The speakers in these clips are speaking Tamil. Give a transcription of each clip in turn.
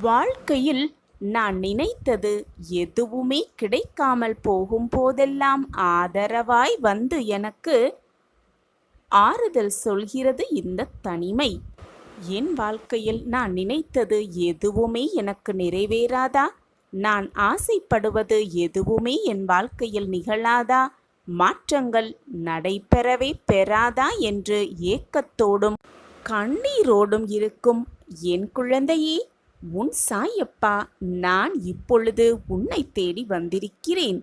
வாழ்க்கையில் நான் நினைத்தது எதுவுமே கிடைக்காமல் போகும்போதெல்லாம் ஆதரவாய் வந்து எனக்கு ஆறுதல் சொல்கிறது இந்த தனிமை. என் வாழ்க்கையில் நான் நினைத்தது எதுவுமே எனக்கு நிறைவேறாதா? நான் ஆசைப்படுவது எதுவுமே என் வாழ்க்கையில் நிகழாதா? மாற்றங்கள் நடைபெறவே பெறாதா என்று ஏக்கத்தோடும் கண்ணீரோடும் இருக்கும் என் குழந்தையே, உன் சாயப்பா நான் இப்பொழுது உன்னை தேடி வந்திருக்கிறேன்.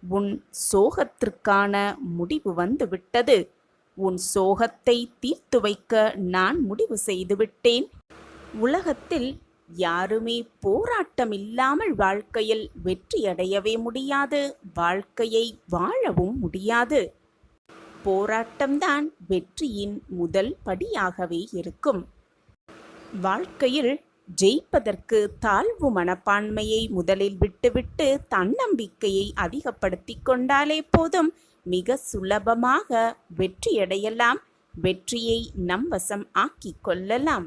உன் சோகத்திற்கான முடிவு வந்துவிட்டது. உன் சோகத்தை தீர்த்து வைக்க நான் முடிவு செய்துவிட்டேன். உலகத்தில் யாருமே போராட்டம் இல்லாமல் வாழ்க்கையில் வெற்றியடையவே முடியாது, வாழ்க்கையை வாழவும் முடியாது. போராட்டம்தான் வெற்றியின் முதல் படியாகவே இருக்கும். வாழ்க்கையில் ஜெயிப்பதற்கு தாழ்வு மனப்பான்மையை முதலில் விட்டுவிட்டு தன்னம்பிக்கையை அதிகப்படுத்தி கொண்டாலே போதும், மிக சுலபமாக வெற்றியடையலாம். வெற்றியை நம் வசம் ஆக்கிக் கொள்ளலாம்.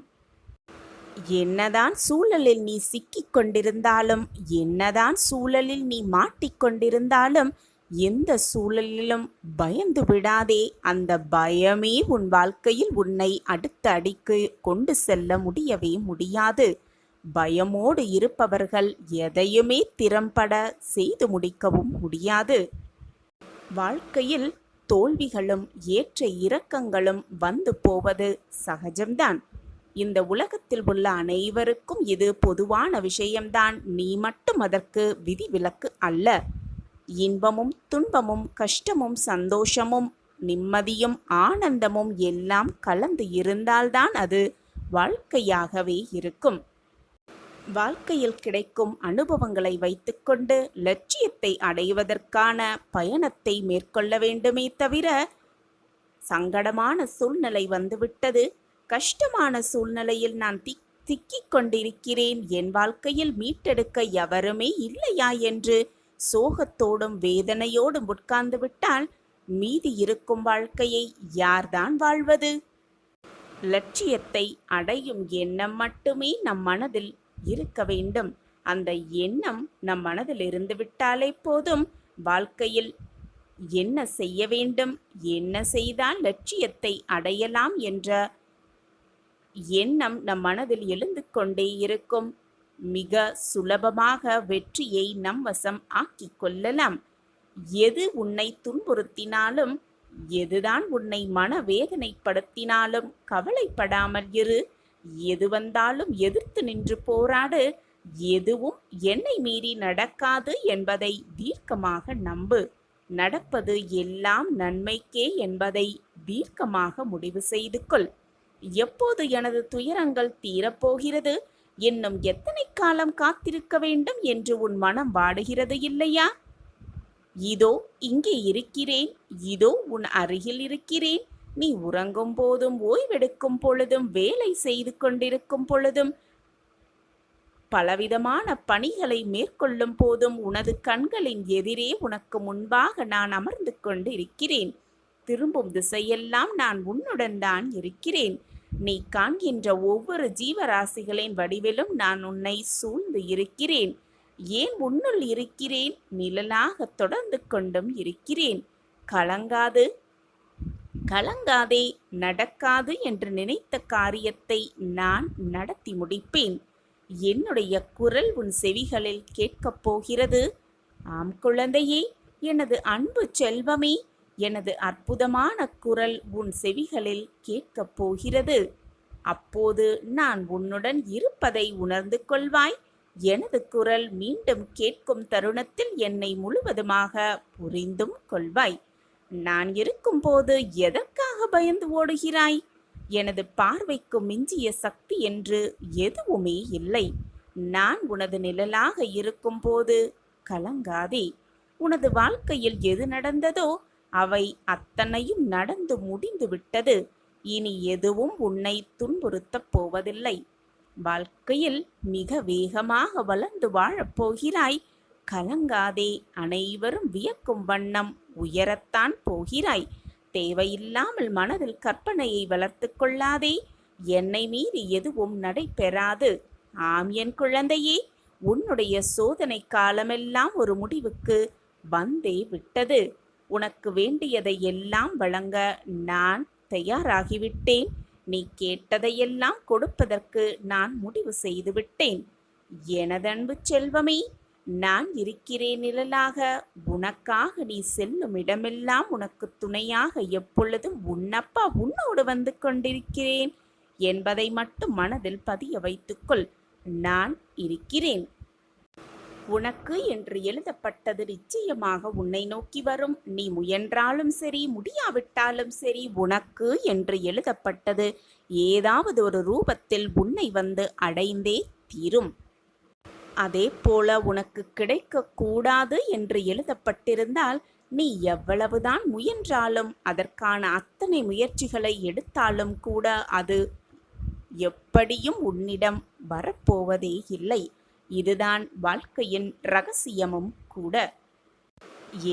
என்னதான் சூழலில் நீ சிக்கிக் கொண்டிருந்தாலும், என்னதான் சூழலில் நீ மாட்டிக்கொண்டிருந்தாலும், எந்த சூழலிலும் பயந்து விடாதே. அந்த பயமே உன் வாழ்க்கையில் உன்னை அடுத்த அடிக்கு கொண்டு செல்ல முடியவே முடியாது. பயமோடு இருப்பவர்கள் எதையுமே திறம்பட செய்து முடிக்கவும் முடியாது. வாழ்க்கையில் தோல்விகளும் ஏற்ற இறக்கங்களும் வந்து போவது சகஜம்தான். இந்த உலகத்தில் உள்ள அனைவருக்கும் இது பொதுவான விஷயம்தான். நீ மட்டும் அதற்கு விதிவிலக்கு அல்ல. இன்பமும் துன்பமும் கஷ்டமும் சந்தோஷமும் நிம்மதியும் ஆனந்தமும் எல்லாம் கலந்து இருந்தால்தான் அது வாழ்க்கையாகவே இருக்கும். வாழ்க்கையில் கிடைக்கும் அனுபவங்களை வைத்துக்கொண்டு லட்சியத்தை அடைவதற்கான பயணத்தை மேற்கொள்ள வேண்டுமே தவிர, சங்கடமான சூழ்நிலை வந்துவிட்டது, கஷ்டமான சூழ்நிலையில் நான் திக்கிக் கொண்டிருக்கிறேன், என் வாழ்க்கையில் மீட்டெடுக்க எவருமே இல்லையா என்று சோகத்தோடும் வேதனையோடும் உட்கார்ந்து விட்டால் மீதி இருக்கும் வாழ்க்கையை யார்தான் வாழ்வது? லட்சியத்தை அடையும் எண்ணம் மட்டுமே நம் மனதில் இருக்க வேண்டும். அந்த எண்ணம் நம் மனதில் இருந்துவிட்டாலே போதும், வாழ்க்கையில் என்ன செய்ய வேண்டும், என்ன செய்தால் லட்சியத்தை அடையலாம் என்ற எண்ணம் நம் மனதில் எழுந்து கொண்டே இருக்கும். மிக சுலபமாக வெற்றியை நம் வசம் ஆக்கிக் கொள்ளலாம். எது உன்னை துன்புறுத்தினாலும், எதுதான் உன்னை மனவேதனைப்படுத்தினாலும் கவலைப்படாமல் இரு. எது வந்தாலும் எதிர்த்து நின்று போராடு. எதுவும் என்னை மீறி நடக்காது என்பதை தீர்க்கமாக நம்பு. நடப்பது எல்லாம் நன்மைக்கே என்பதை தீர்க்கமாக முடிவு செய்து கொள். எப்போது எனது துயரங்கள் தீரப்போகிறது, இன்னும் எத்தனை காலம் காத்திருக்க வேண்டும் என்று உன் மனம் வாடுகிறது இல்லையா? இதோ இங்கே இருக்கிறேன், இதோ உன் அருகில் இருக்கிறேன். நீ உறங்கும் போதும், ஓய்வெடுக்கும் பொழுதும், வேலை செய்து கொண்டிருக்கும் பொழுதும், பலவிதமான பணிகளை மேற்கொள்ளும் போதும் உனது கண்களின் எதிரே உனக்கு முன்பாக நான் அமர்ந்து கொண்டு இருக்கிறேன். திரும்பும் திசையெல்லாம் நான் உன்னுடன் தான் இருக்கிறேன். நீ காண்கின்ற ஒவ்வொரு ஜீவராசிகளின் வடிவிலும் நான் உன்னை சூழ்ந்து இருக்கிறேன். ஏன் உன்னுள் இருக்கிறேன், நிழலாக தொடர்ந்து கொண்டும் இருக்கிறேன். கலங்காது, கலங்காதே, நடக்காது என்று நினைத்த காரியத்தை நான் நடத்தி முடிப்பேன். என்னுடைய குரல் உன் செவிகளில் கேட்கப் போகிறது. ஆம் குழந்தையே, எனது அன்பு செல்வமே, எனது அற்புதமான குரல் உன் செவிகளில் கேட்கப் போகிறது. அப்போது நான் உன்னுடன் இருப்பதை உணர்ந்து கொள்வாய். எனது குரல் மீண்டும் கேட்கும் தருணத்தில் என்னை முழுவதுமாக புரிந்தும் கொள்வாய். நான் இருக்கும்போது எதற்காக பயந்து ஓடுகிறாய்? எனது பார்வைக்கு மிஞ்சிய சக்தி என்று எதுவுமே இல்லை. நான் உனது நிழலாக இருக்கும்போது கலங்காதே. உனது வாழ்க்கையில் எது நடந்ததோ அவை அத்தனையும் நடந்து முடிந்து விட்டது. இனி எதுவும் உன்னை துன்புறுத்தப் போவதில்லை. வாழ்க்கையில் மிக வேகமாக வளர்ந்து வாழப்போகிறாய். கலங்காதே. அனைவரும் வியக்கும் வண்ணம் உயரத்தான் போகிறாய். தேவையில்லாமல் மனதில் கற்பனையை வளர்த்து கொள்ளாதே. என்னை மீறி எதுவும் நடைபெறாது. ஆம் என் குழந்தையே, உன்னுடைய சோதனை காலமெல்லாம் ஒரு முடிவுக்கு வந்தே விட்டது. உனக்கு வேண்டியதை எல்லாம் வழங்க நான் தயாராகிவிட்டேன். நீ கேட்டதையெல்லாம் கொடுப்பதற்கு நான் முடிவு செய்துவிட்டேன். எனதன்பு செல்வமே, நான் இருக்கிறேன் நிழலாக. உனக்காக நீ செல்லும் இடமெல்லாம் உனக்கு துணையாக எப்பொழுதும் உன்னப்பா உன்னோடு வந்து கொண்டிருக்கிறேன் என்பதை மட்டும் மனதில் பதிய வைத்துக்கொள். நான் இருக்கிறேன். உனக்கு என்று எழுதப்பட்டது நிச்சயமாக உன்னை நோக்கி வரும். நீ முயன்றாலும் சரி, முடியாவிட்டாலும் சரி, உனக்கு என்று எழுதப்பட்டது ஏதாவது ஒரு ரூபத்தில் உன்னை வந்து அடைந்தே தீரும். அதே போல உனக்கு கிடைக்கக்கூடாது என்று எழுதப்பட்டிருந்தால் நீ எவ்வளவுதான் முயன்றாலும், அதற்கான அத்தனை முயற்சிகளை எடுத்தாலும் கூட அது எப்படியும் உன்னிடம் வரப்போவதே இல்லை. இதுதான் வாழ்க்கையின் ரகசியமும் கூட.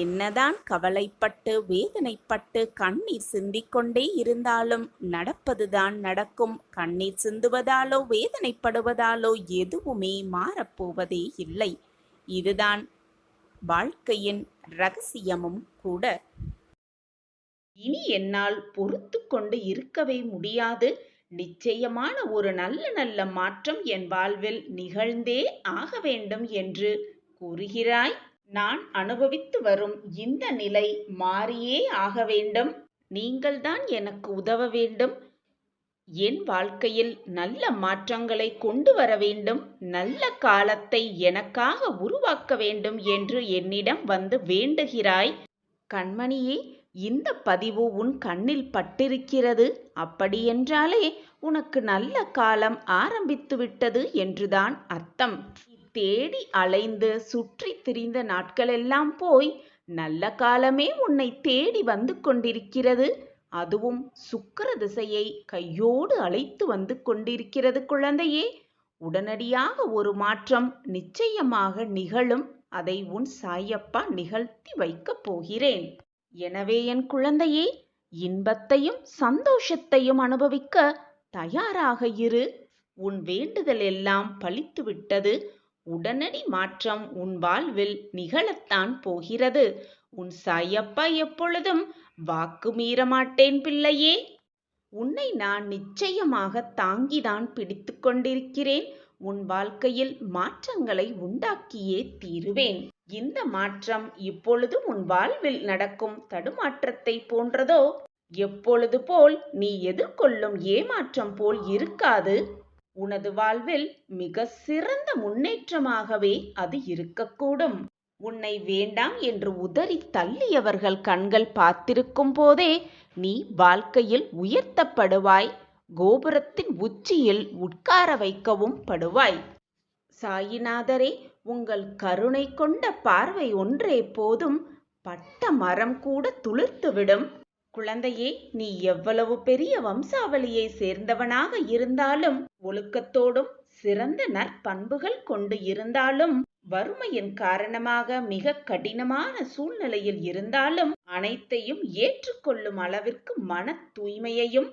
என்னதான் கவலைப்பட்டு வேதனைப்பட்டு கண்ணீர் சிந்திக்கொண்டே இருந்தாலும் நடப்பதுதான் நடக்கும். கண்ணீர் சிந்துவதாலோ வேதனைப்படுவதாலோ எதுவுமே மாறப்போவதே இல்லை. இதுதான் வாழ்க்கையின் ரகசியமும் கூட. இனி என்னால் பொறுத்து கொண்டு இருக்கவே முடியாது. நிச்சயமான ஒரு நல்ல நல்ல மாற்றம் என் வாழ்வில் நிகழ்ந்தே ஆக வேண்டும் என்று கூறுகிறாய். நான் அனுபவித்து வரும் இந்த நிலை மாறியே ஆக வேண்டும். நீங்கள்தான் எனக்கு உதவ வேண்டும். என் வாழ்க்கையில் நல்ல மாற்றங்களை கொண்டு வர வேண்டும். நல்ல காலத்தை எனக்காக உருவாக்க வேண்டும் என்று என்னிடம் வந்து வேண்டுகிறாய். கண்மணியே, இந்த பதிவு உன் கண்ணில் பட்டிருக்கிறது. அப்படியென்றாலே உனக்கு நல்ல காலம் ஆரம்பித்து விட்டது என்றுதான் அர்த்தம். தேடி அலைந்து சுற்றி திரிந்த நாட்களெல்லாம் போய் நல்ல காலமே உன்னை தேடி வந்து கொண்டிருக்கிறது. அதுவும் சுக்கிர திசையை கையோடு அழைத்து வந்து கொண்டிருக்கிறது குழந்தையே. உடனடியாக ஒரு மாற்றம் நிச்சயமாக நிகழும். அதை உன் சாயப்பா நிகழ்த்தி வைக்கப் போகிறேன். எனவே என் குழந்தையே, இன்பத்தையும் சந்தோஷத்தையும் அனுபவிக்க தயாராக இரு. உன் வேண்டுதல் எல்லாம் பலித்துவிட்டது. உடனடி மாற்றம் உன் வாழ்வில் நிகழத்தான் போகிறது. உன் சாயப்பா எப்பொழுதும் வாக்கு மீற மாட்டேன் பிள்ளையே. உன்னை நான் நிச்சயமாக தாங்கிதான் பிடித்து கொண்டிருக்கிறேன். உன் வாழ்க்கையில் மாற்றங்களை உண்டாக்கியே தீருவேன். இந்த மாற்றம் இப்பொழுது உன் வாழ்வில் நடக்கும் தடுமாற்றத்தை போன்றதோ? எப்பொழுது போல் நீ எதிர்கொள்ளும் ஏமாற்றம் போல் இருக்காது. உனது வாழ்வில் மிக சிறந்த முன்னேற்றமாகவே அது இருக்கக்கூடும். உன்னை வேண்டாம் என்று உதறி தள்ளியவர்கள் கண்கள் பார்த்திருக்கும் போதே நீ வாழ்க்கையில் உயர்த்தப்படுவாய். கோபுரத்தின் உச்சியில் உட்கார வைக்கவும் படுவாய். சாயிநாதரே, உங்கள் கருணை கொண்ட பார்வை ஒன்றே போதும். பட்ட மரம் கூட துளிர்த்துவிடும். குழந்தையே, நீ எவ்வளவு பெரிய வம்சாவளியை சேர்ந்தவனாக இருந்தாலும், ஒழுக்கத்தோடும் சிறந்த நற்பண்புகள் கொண்டு இருந்தாலும், வறுமையின் காரணமாக மிக கடினமான சூழ்நிலையில் இருந்தாலும் அனைத்தையும் ஏற்றுக்கொள்ளும் அளவிற்கு மன தூய்மையையும்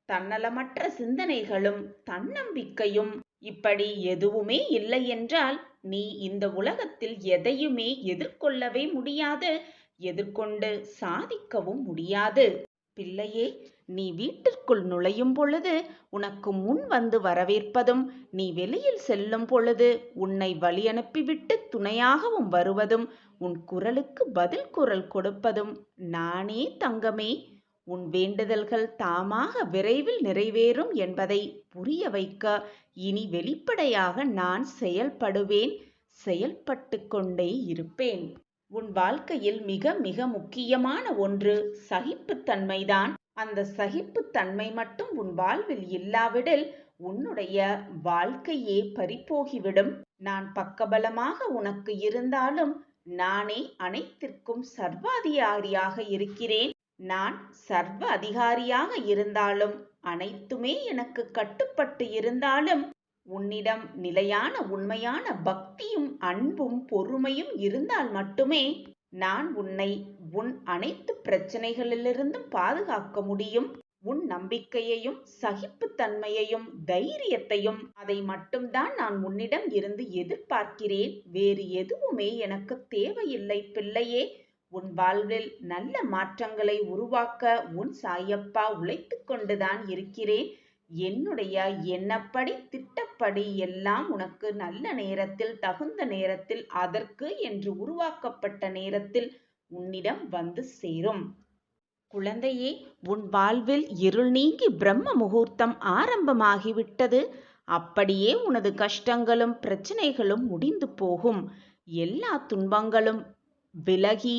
தன்னலமற்ற சிந்தனைகளும் தன்னம்பிக்கையும் இப்படி எதுவுமே இல்லை என்றால் நீ இந்த உலகத்தில் எதையுமே எதிர்கொள்ளவே முடியாது. எதிர்கொண்டு சாதிக்கவும் முடியாது. பிள்ளையே, நீ வீட்டிற்குள் நுழையும் பொழுது உனக்கு முன் வந்து வரவேற்பதும், நீ வெளியில் செல்லும் பொழுது உன்னை வழி அனுப்பிவிட்டு துணையாகவும் வருவதும், உன் குரலுக்கு பதில் குரல் கொடுப்பதும் நானே தங்கமே. உன் வேண்டுதல்கள் தாமாக விரைவில் நிறைவேறும் என்பதை புரிய வைக்க இனி வெளிப்படையாக நான் செயல்படுவேன். செயல்பட்டு கொண்டே இருப்பேன். உன் வாழ்க்கையில் மிக மிக முக்கியமான ஒன்று சகிப்புத்தன்மைதான். அந்த சகிப்புத்தன்மை மட்டும் உன் வாழ்வில் இல்லாவிடில் உன்னுடைய வாழ்க்கையே பறிபோகிவிடும். நான் பக்கபலமாக உனக்கு இருந்தாலும் நானே அனைத்திற்கும் சர்வாதிகாரியாக இருக்கிறேன். நான் சர்வ அதிகாரியாக இருந்தாலும், அனைத்துமே எனக்கு கட்டுப்பட்டு இருந்தாலும், உன்னிடம் நிலையான உண்மையான பக்தியும் அன்பும் பொறுமையும் இருந்தால் மட்டுமே நான் உன்னை உன் அனைத்து பிரச்சனைகளிலிருந்தும் பாதுகாக்க முடியும். உன் நம்பிக்கையையும் சகிப்புத்தன்மையையும் தைரியத்தையும் அதை மட்டும்தான் நான் உன்னிடம் இருந்து எதிர்பார்க்கிறேன். வேறு எதுவுமே எனக்கு தேவையில்லை பிள்ளையே. உன் வாழ்வில் நல்ல மாற்றங்களை உருவாக்க உன் சாயப்பா உழைத்துக் கொண்டுதான் இருக்கிறேன். என்னுடைய எண்ணப்படி திட்டப்படி எல்லாம் உனக்கு நல்ல நேரத்தில் தகுந்த நேரத்தில் அதற்கு என்று உருவாக்கப்பட்ட நேரத்தில் உன்னிடம் வந்து சேரும். குழந்தையே, உன் வாழ்வில் இருள் நீங்கி பிரம்ம முகூர்த்தம் ஆரம்பமாகிவிட்டது. அப்படியே உனது கஷ்டங்களும் பிரச்சனைகளும் முடிந்து போகும். எல்லா துன்பங்களும் விலகி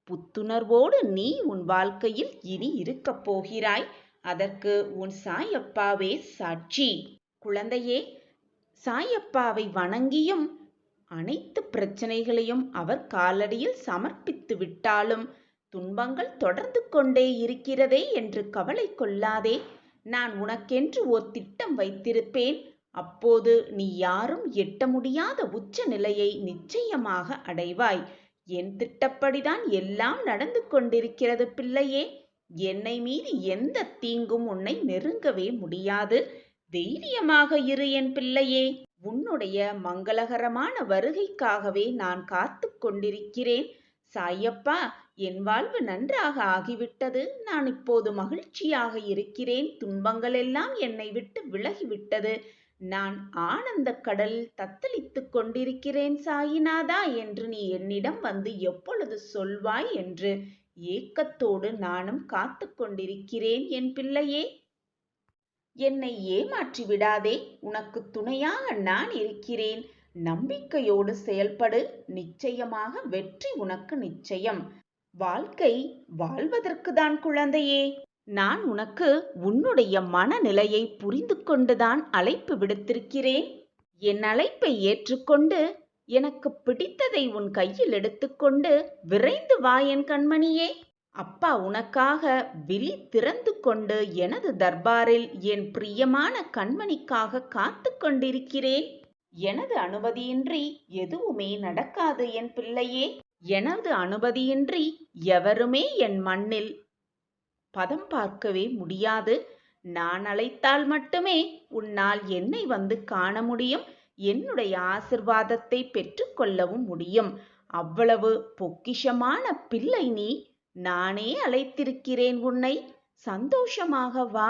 புத்துணர்வோடு நீ உன் வாழ்க்கையில் இனி இருக்கப் போகிறாய். அதற்கு உன் சாயப்பாவே சாட்சி. குழந்தையே, சாயப்பாவை வணங்கியும் அனைத்து பிரச்சனைகளையும் அவர் காலடியில் சமர்ப்பித்து விட்டாலும் துன்பங்கள் தொடர்ந்து கொண்டே இருக்கிறதே என்று கவலை கொள்ளாதே. நான் உனக்கென்று ஓர் திட்டம் வைத்திருப்பேன். அப்போது நீ யாரும் எட்ட முடியாத உச்ச நிலையை நிச்சயமாக அடைவாய். என் திட்டப்படிதான் எல்லாம் நடந்து கொண்டிருக்கிறது பிள்ளையே. என்னை மீறி எந்த தீங்கும் உன்னை நெருங்கவே முடியாது. தைரியமாக இரு என் பிள்ளையே. உன்னுடைய மங்களகரமான வருகைக்காகவே நான் காத்து கொண்டிருக்கிறேன். சாயப்பா, என் வாழ்வு நன்றாக ஆகிவிட்டது. நான் இப்போது மகிழ்ச்சியாக இருக்கிறேன். துன்பங்கள் எல்லாம் என்னை விட்டு விலகிவிட்டது. நான் ஆனந்த கடலில் தத்தளித்துக் கொண்டிருக்கிறேன் சாயிநாதா என்று நீ என்னிடம் வந்து எப்பொழுது சொல்வாய் என்று ஏக்கத்தோடு நானும் காத்து கொண்டிருக்கிறேன் என் பிள்ளையே. என்னை ஏமாற்றி விடாதே. உனக்கு துணையாக நான் இருக்கிறேன். நம்பிக்கையோடு செயல்படு. நிச்சயமாக வெற்றி உனக்கு நிச்சயம். வாழ்க்கை வாழ்வதற்குதான் குழந்தையே. நான் உனக்கு உன்னுடைய மனநிலையை புரிந்து கொண்டுதான் அழைப்பு விடுத்திருக்கிறேன். என் அழைப்பை ஏற்றுக்கொண்டு எனக்கு பிடித்ததை உன் கையில் எடுத்துக்கொண்டு விரைந்து வா என் கண்மணியே. அப்பா உனக்காக விழி திறந்து கொண்டு எனது தர்பாரில் என் பிரியமான கண்மணிக்காக காத்து கொண்டிருக்கிறேன். எனது அனுமதியின்றி எதுவுமே நடக்காது என் பிள்ளையே. எனது அனுமதியின்றி எவருமே என் மண்ணில் பதம் பார்க்கவே முடியாது. நான் அழைத்தால் மட்டுமே உன்னால் என்னை வந்து காண முடியும். என்னுடைய ஆசிர்வாதத்தை பெற்றுக்கொள்ளவும் முடியும். அவ்வளவு பொக்கிஷமான பிள்ளை நீ. நானே அழைத்திருக்கிறேன் உன்னை. சந்தோஷமாக வா.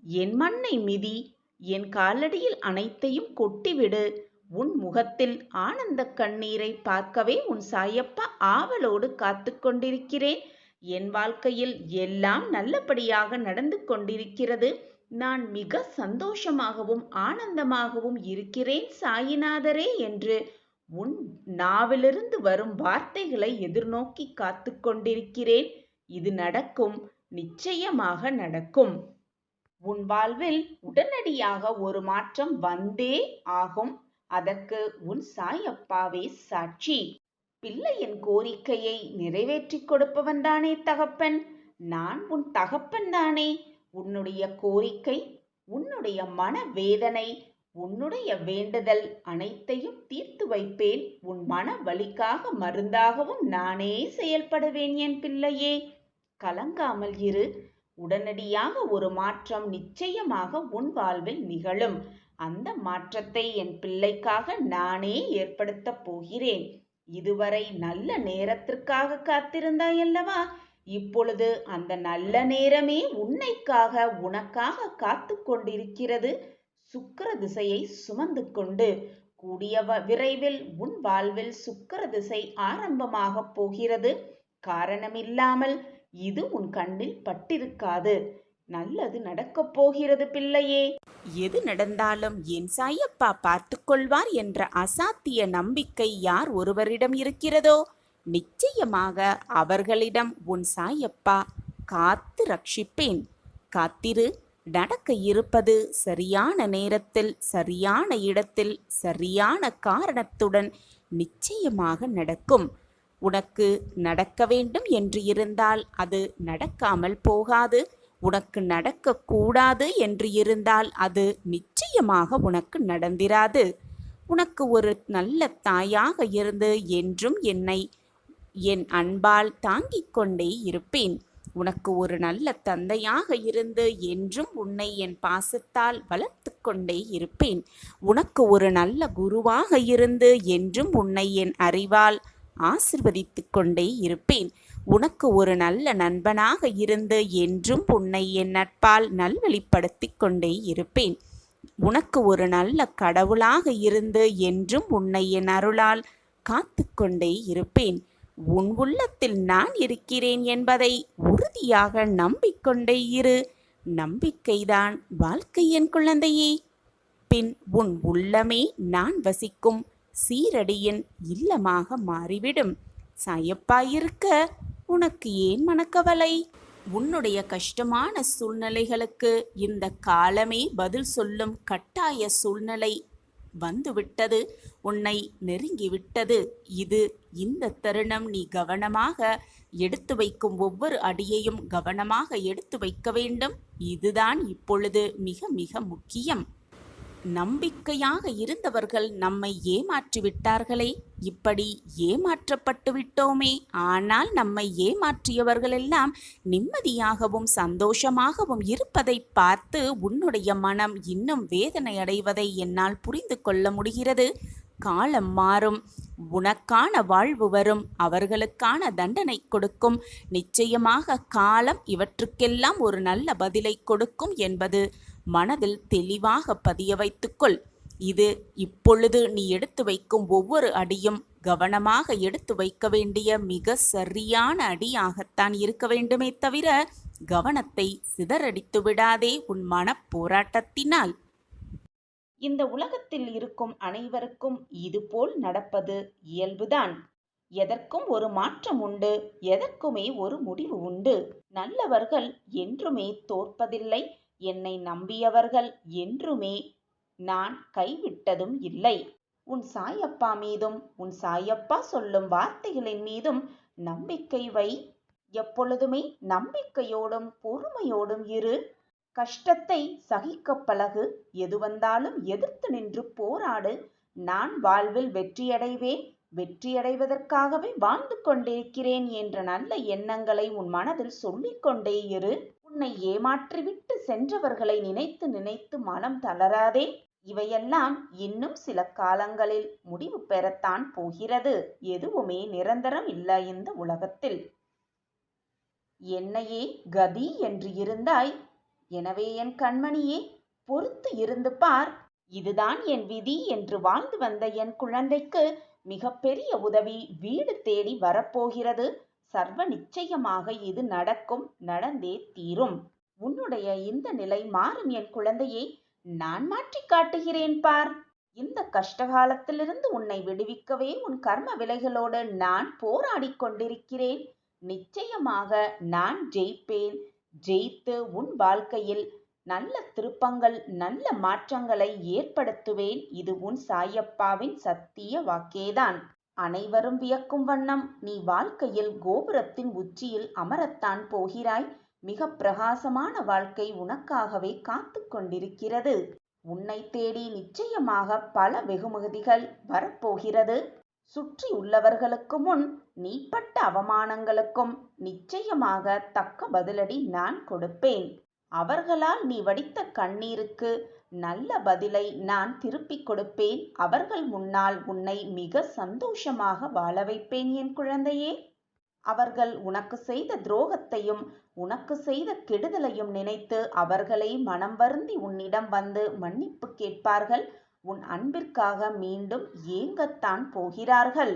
என் மண்ணை மிதி. என் காலடியில் அனைத்தையும் கொட்டிவிடு. உன் முகத்தில் ஆனந்த கண்ணீரை பார்க்கவே உன் சாயப்பா ஆவலோடு காத்து கொண்டிருக்கிறேன். என் வாழ்க்கையில் எல்லாம் நல்லபடியாக நடந்து கொண்டிருக்கிறது. நான் மிக சந்தோஷமாகவும் ஆனந்தமாகவும் இருக்கிறேன் சாயிநாதரே என்று உன் நாவிலிருந்து வரும் வார்த்தைகளை எதிர்நோக்கி காத்து கொண்டிருக்கிறேன். இது நடக்கும். நிச்சயமாக நடக்கும். உன் வாழ்வில் உடனடியாக ஒரு மாற்றம் வந்தே ஆகும். அதற்கு உன் சாயப்பாவே சாட்சி. பிள்ளையின் கோரிக்கையை நிறைவேற்றி கொடுப்பவன் தானே தகப்பன். நான் உன் தகப்பன் தானே. உன்னுடைய கோரிக்கை, உன்னுடைய மன வேதனை, உன்னுடைய வேண்டுதல் அனைத்தையும் தீர்த்து வைப்பேன். உன் மன வலிக்காக மருந்தாகவும் நானே செயல்படுவேன் என் பிள்ளையே. கலங்காமல் இரு. உடனடியாக ஒரு மாற்றம் நிச்சயமாக உன் வாழ்வில் நிகழும். அந்த மாற்றத்தை என் பிள்ளைக்காக நானே ஏற்படுத்தப் போகிறேன். இதுவரை நல்ல நேரத்திற்காக காத்திருந்தாய் அல்லவா? இப்பொழுது அந்த நல்ல நேரமே உன்னைக்காக உனக்காக காத்து கொண்டிருக்கிறது. சுக்கிர திசையை சுமந்து கொண்டு கூடிய விரைவில் உன் வாழ்வில் சுக்கிர திசை ஆரம்பமாக போகிறது. காரணமில்லாமல் இது உன் கண்ணில் பட்டிருக்காது. நல்லது நடக்கப் போகிறது பிள்ளையே. எது நடந்தாலும் என் சாயப்பா பார்த்து கொள்வார் என்ற அசாத்திய நம்பிக்கை யார் ஒருவரிடம் இருக்கிறதோ நிச்சயமாக அவர்களிடம் உன் சாயப்பா காத்து ரட்சிப்பேன். காத்திரு. நடக்க இருப்பது சரியான நேரத்தில் சரியான இடத்தில் சரியான காரணத்துடன் நிச்சயமாக நடக்கும். உனக்கு நடக்க வேண்டும் என்று இருந்தால் அது நடக்காமல் போகாது. உனக்கு நடக்கக்கூடாது என்று இருந்தால் அது நிச்சயமாக உனக்கு நடந்திராது. உனக்கு ஒரு நல்ல தாயாக இருந்து என்றும் என்னை என் அன்பால் தாங்கிக் கொண்டே இருப்பேன். உனக்கு ஒரு நல்ல தந்தையாக இருந்து என்றும் உன்னை என் பாசத்தால் வளர்த்து கொண்டே இருப்பேன். உனக்கு ஒரு நல்ல குருவாக இருந்து என்றும் உன்னை என் அறிவால் ஆசிர்வதித்து கொண்டே இருப்பேன். உனக்கு ஒரு நல்ல நண்பனாக இருந்து என்றும் உன்னை என் நட்பால் நல்வழிப்படுத்தி கொண்டே இருப்பேன். உனக்கு ஒரு நல்ல கடவுளாக இருந்து என்றும் உன்னை என் அருளால் காத்து கொண்டே இருப்பேன். உன் உள்ளத்தில் நான் இருக்கிறேன் என்பதை உறுதியாக நம்பிக்கொண்டே இரு. நம்பிக்கைதான் வாழ்க்கை என் குழந்தையே. பின் உன் உள்ளமே நான் வசிக்கும் சீரடியின் இல்லமாக மாறிவிடும். சாயப்பாயிருக்க உனக்கு ஏன் மனக்கவலை? உன்னுடைய கஷ்டமான சூழ்நிலைகளுக்கு இந்த காலமே பதில் சொல்லும் கட்டாய சூழ்நிலை வந்துவிட்டது. உன்னை நெருங்கிவிட்டது. இந்த தருணம் நீ கவனமாக எடுத்து வைக்கும் ஒவ்வொரு அடியையும் கவனமாக எடுத்து வைக்க வேண்டும். இதுதான் இப்பொழுது மிக மிக முக்கியம். நம்பிக்கையாக இருந்தவர்கள் நம்மை ஏமாற்றிவிட்டார்களே, இப்படி ஏமாற்றப்பட்டு விட்டோமே. ஆனால் நம்மை ஏமாற்றியவர்களெல்லாம் நிம்மதியாகவும் சந்தோஷமாகவும் இருப்பதை பார்த்து உன்னுடைய மனம் இன்னும் வேதனை அடைவதை என்னால் புரிந்து கொள்ள முடிகிறது. காலம் மாறும், உனக்கான வாழ்வு வரும், அவர்களுக்கான தண்டனை கொடுக்கும். நிச்சயமாக காலம் இவற்றுக்கெல்லாம் ஒரு நல்ல பதிலை கொடுக்கும் என்பது மனதில் தெளிவாக பதிய வைத்துக்கொள். இது இப்பொழுது நீ எடுத்து வைக்கும் ஒவ்வொரு அடியும் கவனமாக எடுத்து வைக்க வேண்டிய மிக சரியான அடியாகத்தான் இருக்க வேண்டுமே தவிர கவனத்தை சிதறடித்து விடாதே உன் மனப் போராட்டத்தினால். இந்த உலகத்தில் இருக்கும் அனைவருக்கும் இதுபோல் நடப்பது இயல்புதான். எதற்கும் ஒரு மாற்றம் உண்டு, எதற்குமே ஒரு முடிவு உண்டு. நல்லவர்கள் என்றுமே தோற்பதில்லை. என்னை நம்பியவர்கள் என்றுமே நான் கைவிட்டதும் இல்லை. உன் சாயப்பா மீதும் உன் சாயப்பா சொல்லும் வார்த்தைகளின் மீதும் நம்பிக்கை வை. எப்பொழுதுமே நம்பிக்கையோடும் பொறுமையோடும் இரு. கஷ்டத்தை சகிக்க பழகு. எது வந்தாலும் எதிர்த்து நின்று போராடு. நான் வாழ்வில் வெற்றியடைவேன், வெற்றியடைவதற்காகவே வாழ்ந்து கொண்டிருக்கிறேன் என்ற நல்ல எண்ணங்களை உன் மனதில் சொல்லிக்கொண்டே இரு. உன்னை ஏமாற்றிவிட்டு சென்றவர்களை நினைத்து நினைத்து மனம் தளராதே. இவையெல்லாம் இன்னும் சில காலங்களில் முடிவு பெறத்தான் போகிறது. எதுவுமே நிரந்தரம் இல்லை இந்த உலகத்தில். என்னையே கதி என்று இருந்தாய். எனவே என் கண்மணியே, பொறுத்து இருந்து பார். இதுதான் என் விதி என்று வாழ்ந்து வந்த என் குழந்தைக்கு மிகப்பெரிய உதவி வீடு தேடி வரப்போகிறது. சர்வ நிச்சயமாக இது நடக்கும், நடந்தே தீரும். உன்னுடைய இந்த நிலை மாறும் என் குழந்தையே. நான் மாற்றி காட்டுகிறேன் பார். இந்த கஷ்டகாலத்திலிருந்து உன்னை விடுவிக்கவே உன் கர்ம விலைகளோடு நான் போராடி கொண்டிருக்கிறேன். நிச்சயமாக நான் ஜெயிப்பேன். ஜெயித்து உன் வாழ்க்கையில் நல்ல திருப்பங்கள், நல்ல மாற்றங்களை ஏற்படுத்துவேன். இது உன் சாயப்பாவின் சத்திய வாக்கேதான். அனைவரும் வியக்கும் வண்ணம் நீ வாழ்க்கையில் கோபுரத்தின் உச்சியில் அமரத்தான் போகிறாய். மிக பிரகாசமான வாழ்க்கை உனக்காகவே காத்து கொண்டிருக்கிறது. உன்னை தேடி நிச்சயமாக பல வெகுமதிகள் வரப்போகிறது. சுற்றி உள்ளவர்களுக்கு முன் நீ பட்ட அவமானங்களுக்கும் நிச்சயமாக தக்க பதிலடி நான் கொடுப்பேன். அவர்களால் நீ வடித்த கண்ணீருக்கு நல்ல பதிலை நான் திருப்பிக் கொடுப்பேன். அவர்கள் முன்னால் உன்னை மிக சந்தோஷமாக வாழ வைப்பேன் என் குழந்தையே. அவர்கள் உனக்கு செய்த துரோகத்தையும் உனக்கு செய்த கெடுதலையும் நினைத்து அவர்களை மனம் வருந்தி உன்னிடம் வந்து மன்னிப்பு கேட்பார்கள். உன் அன்பிற்காக மீண்டும் ஏங்கத்தான் போகிறார்கள்.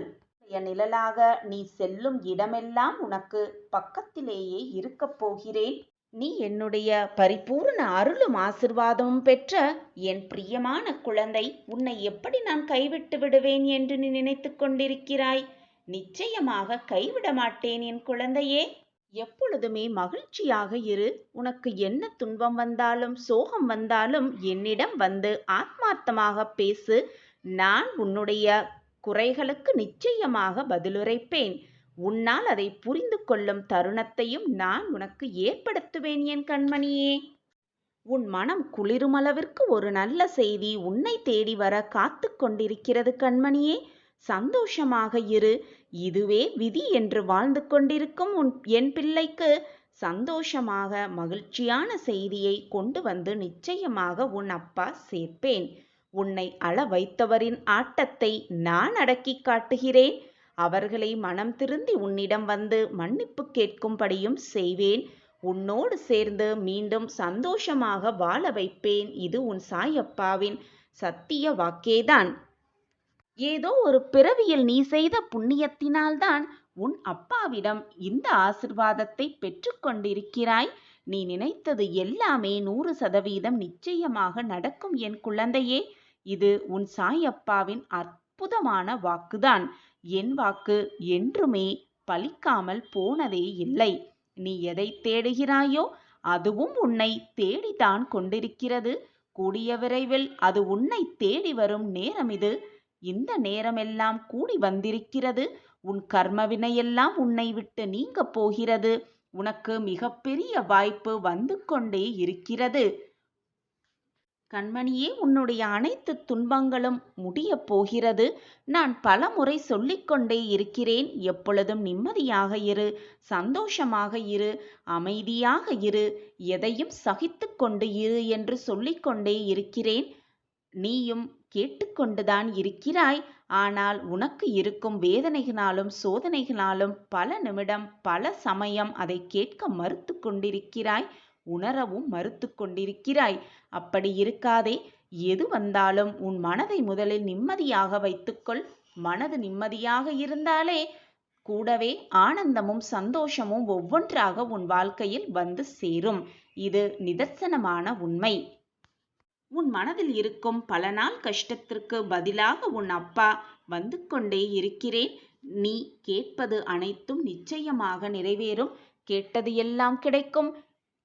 நிழலாக நீ செல்லும் இடமெல்லாம் உனக்கு பக்கத்திலேயே இருக்கப் போகிறேன். நீ என்னுடைய பரிபூர்ண அருளும் ஆசிர்வாதமும் பெற்ற என் பிரியமான குழந்தை. உன்னை எப்படி நான் கைவிட்டு விடுவேன் என்று நீ நினைத்து கொண்டிருக்கிறாய்? நிச்சயமாக கைவிட மாட்டேன் என் குழந்தையே. எப்பொழுதுமே மகிழ்ச்சியாக இரு. உனக்கு என்ன துன்பம் வந்தாலும் சோகம் வந்தாலும் என்னிடம் வந்து ஆத்மார்த்தமாக பேசு. நான் உன்னுடைய குறைகளுக்கு நிச்சயமாக பதிலுரைப்பேன். உன்னால் அதை புரிந்து கொள்ளும் தருணத்தையும் நான் உனக்கு ஏற்படுத்துவேன் என் கண்மணியே. உன் மனம் குளிரும் அளவிற்கு ஒரு நல்ல செய்தி உன்னை தேடி வர காத்து கொண்டிருக்கிறது கண்மணியே. சந்தோஷமாக இரு. இதுவே விதி என்று வாழ்ந்து கொண்டிருக்கும் என் பிள்ளைக்கு சந்தோஷமாக மகிழ்ச்சியான செய்தியை கொண்டு வந்து நிச்சயமாக உன் அப்பா சேர்ப்பேன். உன்னை அழ வைத்தவரின் ஆட்டத்தை நான் அடக்கி காட்டுகிறேன். அவர்களை மனம் திருந்தி உன்னிடம் வந்து மன்னிப்பு கேட்கும்படியும் செய்வேன். உன்னோடு சேர்ந்து மீண்டும் சந்தோஷமாக வாழ வைப்பேன். இது உன் சாயப்பாவின் சத்திய வாக்கேதான். ஏதோ ஒரு பிறவியில் நீ செய்த புண்ணியத்தினால்தான் உன் அப்பாவிடம் இந்த ஆசிர்வாதத்தை பெற்று கொண்டிருக்கிறாய். நீ நினைத்தது எல்லாமே 100% நிச்சயமாக நடக்கும் என் குழந்தையே. இது உன் சாயப்பாவின் அற்புதமான வாக்குதான். என் வாக்கு என்றுமே பலிக்காமல் போனதே இல்லை. நீ எதை தேடுகிறாயோ அதுவும் உன்னை தேடித்தான் கொண்டிருக்கிறது. கூடிய விரைவில் அது உன்னை தேடி வரும் நேரம் இது. இந்த நேரமெல்லாம் கூடி வந்திருக்கிறது. உன் கர்மவினையெல்லாம் உன்னை விட்டு நீங்க போகிறது. உனக்கு மிகப்பெரிய வாய்ப்பு வந்து கொண்டே இருக்கிறது. கண்மணியே, உன்னுடைய அனைத்து துன்பங்களும் முடிய போகிறது. நான் பலமுறை சொல்லிக்கொண்டே இருக்கிறேன். எப்பொழுதும் நிம்மதியாக இரு, சந்தோஷமாக இரு, அமைதியாக இரு, எதையும் சகித்து கொண்டு இரு என்று சொல்லிக்கொண்டே இருக்கிறேன். நீயும் கேட்டுக்கொண்டுதான் இருக்கிறாய். ஆனால் உனக்கு இருக்கும் வேதனைகளாலும் சோதனைகளாலும் பல நிமிடம் பல சமயம் அதை கேட்க மறுத்து கொண்டிருக்கிறாய், உணரவும் மறுத்து கொண்டிருக்கிறாய். அப்படி இருக்காதே. எது வந்தாலும் உன் மனதை முதலில் நிம்மதியாக வைத்துக்கொள். மனது நிம்மதியாக இருந்தாலே கூடவே ஆனந்தமும் சந்தோஷமும் ஒவ்வொன்றாக உன் வாழ்க்கையில் வந்து சேரும். இது நிதர்சனமான உண்மை. உன் மனதில் இருக்கும் பல நாள் கஷ்டத்திற்கு பதிலாக உன் அப்பா வந்து கொண்டே இருக்கிறேன். நீ கேட்பது அனைத்தும் நிச்சயமாக நிறைவேறும். கேட்டது எல்லாம் கிடைக்கும்.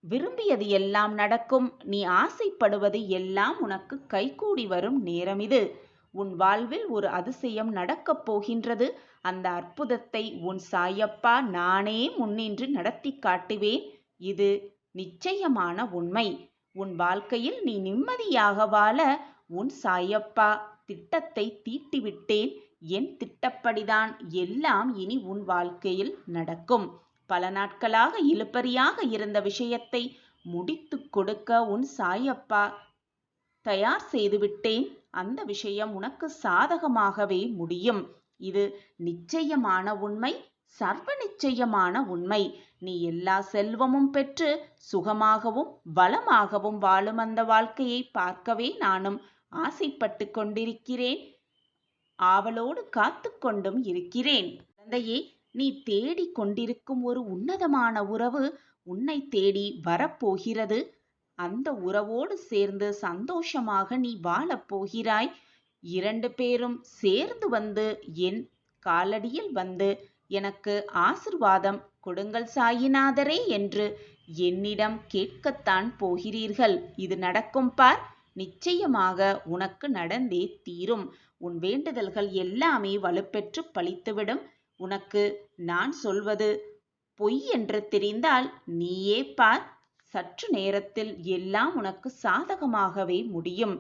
விரும்பியது எல்லாம் நடக்கும். நீ ஆசைப்படுவது எல்லாம் உனக்கு கைகூடி வரும் நேரம் இது. உன் வாழ்வில் ஒரு அதிசயம் நடக்கப் போகின்றது. அந்த அற்புதத்தை உன் சாயப்பா நானே முன்னின்று நடத்தி காட்டுவேன். இது நிச்சயமான உண்மை. உன் வாழ்க்கையில் நீ நிம்மதியாக வாழ உன் சாயப்பா திட்டத்தை தீட்டிவிட்டேன். என் திட்டப்படிதான் எல்லாம் இனி உன் வாழ்க்கையில் நடக்கும். பல நாட்களாக இழுபறியாக இருந்த விஷயத்தை முடித்து கொடுக்க உன் சாயப்பா தயார் செய்துவிட்டேன். அந்த விஷயம் உனக்கு சாதகமாகவே முடியும். இது நிச்சயமான உண்மை, சர்வ நிச்சயமான உண்மை. நீ எல்லா செல்வமும் பெற்று சுகமாகவும் வளமாகவும் வாழும் அந்த வாழ்க்கையை பார்க்கவே நானும் ஆசைப்பட்டு கொண்டிருக்கிறேன். ஆவலோடு காத்து கொண்டும் இருக்கிறேன். குழந்தையே, நீ தேடி கொண்டிருக்கும் ஒரு உன்னதமான உறவு உன்னை தேடி வரப்போகிறது. அந்த உறவோடு சேர்ந்து சந்தோஷமாக நீ வாழப் போகிறாய். 2 பேரும் சேர்ந்து வந்து என் காலடியில் வந்து எனக்கு ஆசிர்வாதம் கொடுங்கள் சாயிநாதரே என்று என்னிடம் கேட்கத்தான் போகிறீர்கள். இது நடக்கும் பார். நிச்சயமாக உனக்கு நடந்தே தீரும். உன் வேண்டுதல்கள் எல்லாமே வலுப்பெற்று பலித்துவிடும். உனக்கு நான் சொல்வது பொய் என்று தெரிந்தால் நீயே பார். சற்று நேரத்தில் எல்லாம் உனக்கு சாதகமாகவே முடியும்.